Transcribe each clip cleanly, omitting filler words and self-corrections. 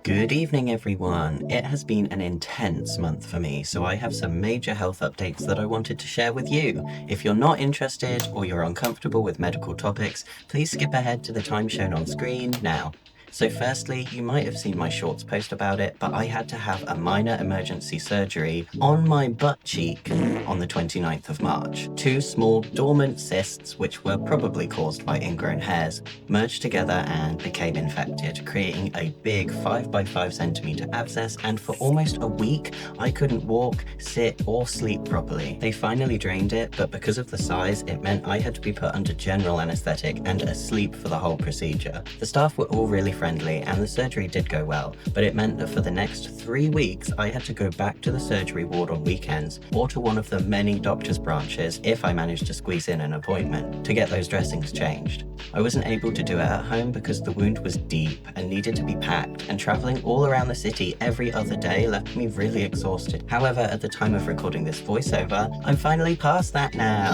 Good evening, everyone. It has been an intense month for me, so I have some major health updates that I wanted to share with you. If you're not interested or you're uncomfortable with medical topics, please skip ahead to the time shown on screen now. So firstly, you might have seen my shorts post about it, but I had to have a minor emergency surgery on my butt cheek on the 29th of March. Two small dormant cysts, which were probably caused by ingrown hairs, merged together and became infected, creating a big 5 by 5 centimeter abscess, and for almost a week I couldn't walk, sit or sleep properly. They finally drained it, but because of the size it meant I had to be put under general anesthetic and asleep for the whole procedure. The staff were all really friendly and the surgery did go well, but it meant that for the next 3 weeks I had to go back to the surgery ward on weekends or to one of the many doctor's branches if I managed to squeeze in an appointment to get those dressings changed. I wasn't able to do it at home because the wound was deep and needed to be packed, and traveling all around the city every other day left me really exhausted. However, at the time of recording this voiceover, I'm finally past that now,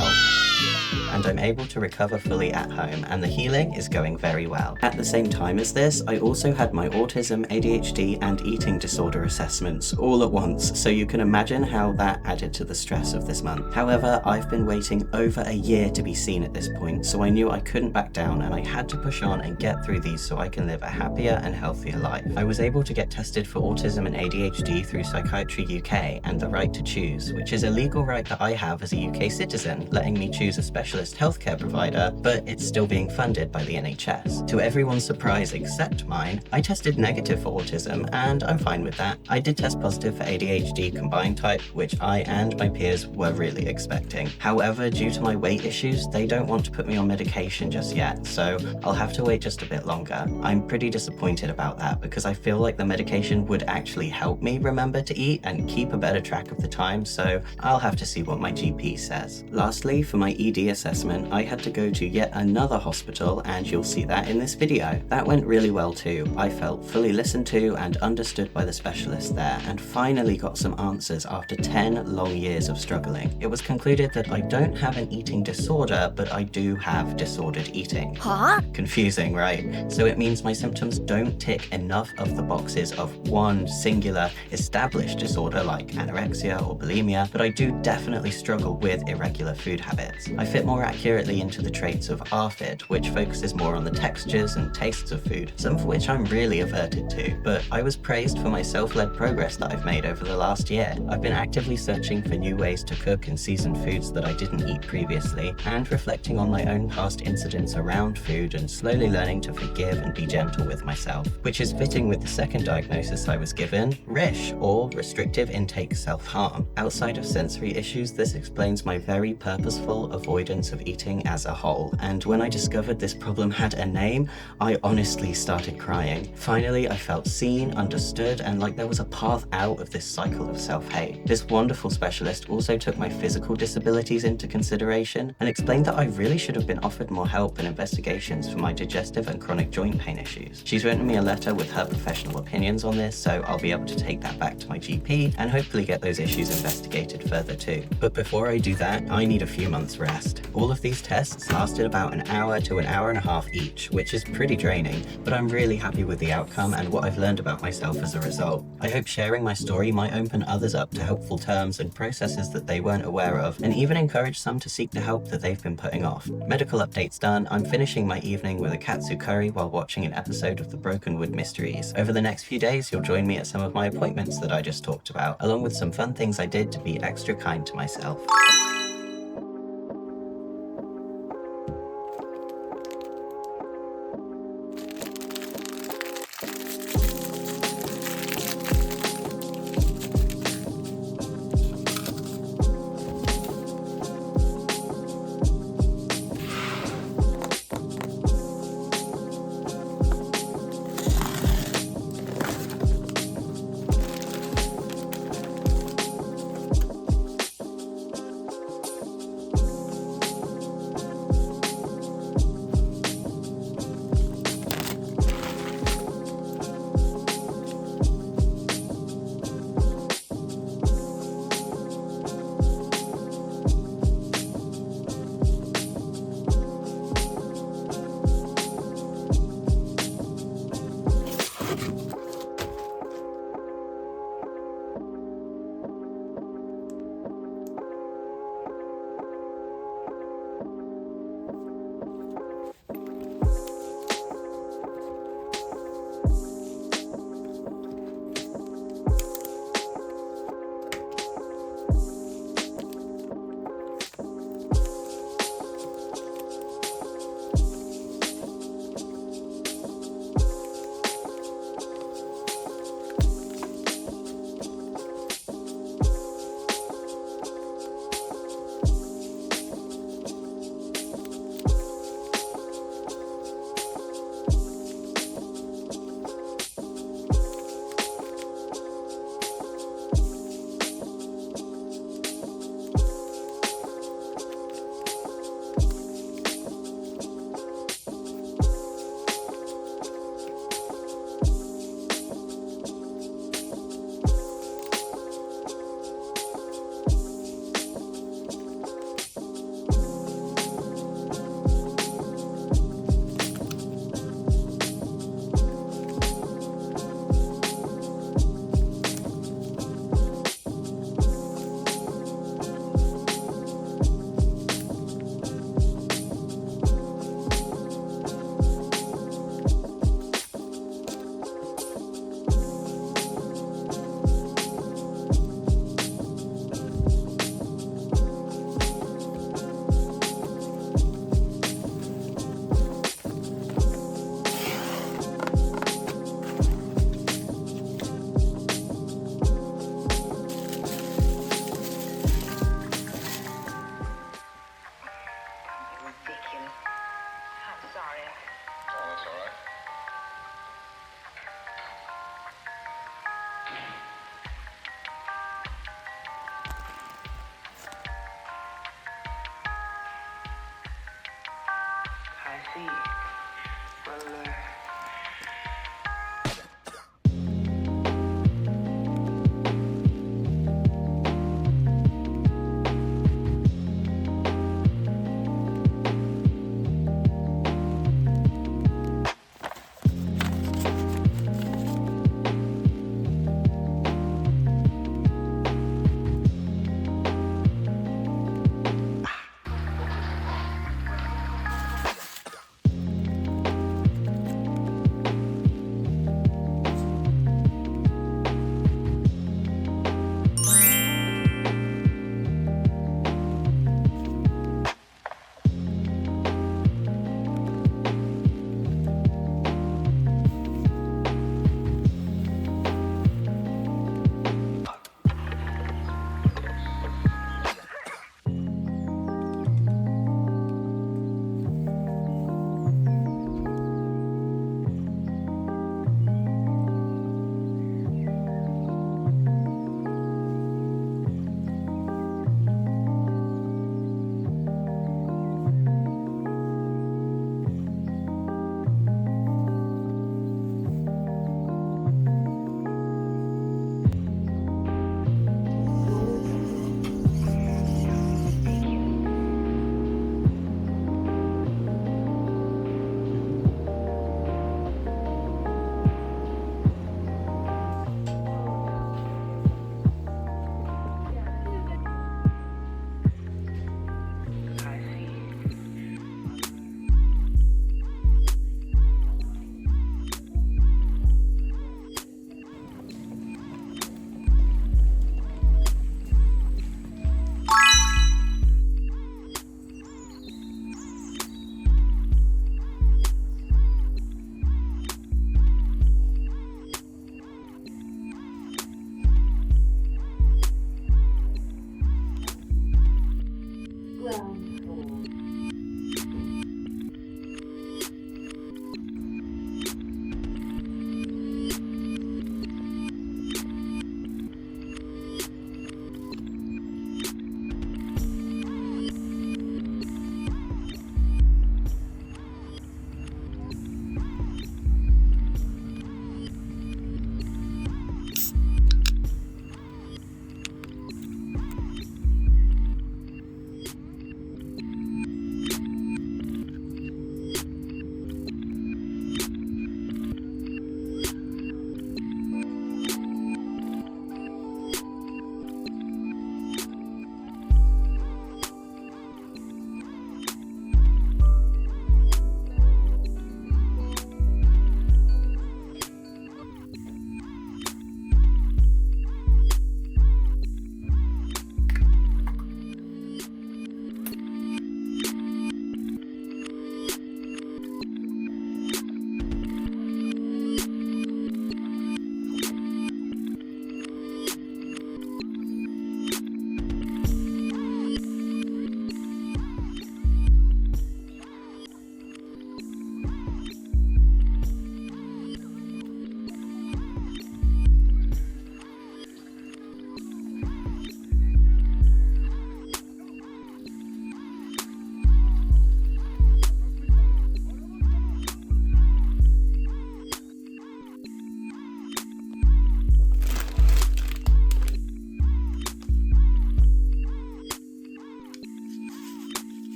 and I'm able to recover fully at home, and the healing is going very well. At the same time as this, I also had my autism, ADHD and eating disorder assessments all at once, so you can imagine how that added to the stress of this month. However, I've been waiting over a year to be seen at this point, so I knew I couldn't back down and I had to push on and get through these so I can live a happier and healthier life. I was able to get tested for autism and ADHD through Psychiatry UK and the Right to Choose, which is a legal right that I have as a UK citizen, letting me choose a specialist healthcare provider, but it's still being funded by the NHS. To everyone's surprise except mine, I tested negative for autism and I'm fine with that. I did test positive for ADHD combined type, which I and my peers were really expecting. However, due to my weight issues, they don't want to put me on medication just yet, so I'll have to wait just a bit longer. I'm pretty disappointed about that because I feel like the medication would actually help me remember to eat and keep a better track of the time, so I'll have to see what my GP says. Lastly, for my ED assessment, I had to go to yet another hospital, and you'll see that in this video. That went really well too. I felt fully listened to and understood by the specialist there, and finally got some answers after 10 long years of struggling. It was concluded that I don't have an eating disorder, but I do have disordered eating. Huh? Confusing, right? So it means my symptoms don't tick enough of the boxes of one singular established disorder like anorexia or bulimia, but I do definitely struggle with irregular food habits. I fit more accurately into the traits of ARFID, which focuses more on the textures and tastes of food, some of which I'm really averted to, but I was praised for my self-led progress that I've made over the last year. I've been actively searching for new ways to cook and season foods that I didn't eat previously, and reflecting on my own past incidents around food and slowly learning to forgive and be gentle with myself, which is fitting with the second diagnosis I was given, RISH, or restrictive intake self-harm. Outside of sensory issues, this explains my very purposeful avoidance of eating as a whole, and when I discovered this problem had a name, I honestly started crying. Finally, I felt seen, understood, and like there was a path out of this cycle of self-hate. This wonderful specialist also took my physical disabilities into consideration and explained that I really should have been offered more help and investigations for my digestive and chronic joint pain issues. She's written me a letter with her professional opinions on this, so I'll be able to take that back to my GP and hopefully get those issues investigated further too. But before I do that, I need a few months rest. All of these tests lasted about an hour to an hour and a half each, which is pretty draining, but I'm really happy with the outcome and what I've learned about myself as a result. I hope sharing my story might open others up to helpful terms and processes that they weren't aware of, and even encourage some to seek the help that they've been putting off. Medical updates done, I'm finishing my evening with a katsu curry while watching an episode of the Brokenwood Mysteries. Over the next few days, you'll join me at some of my appointments that I just talked about, along with some fun things I did to be extra kind to myself.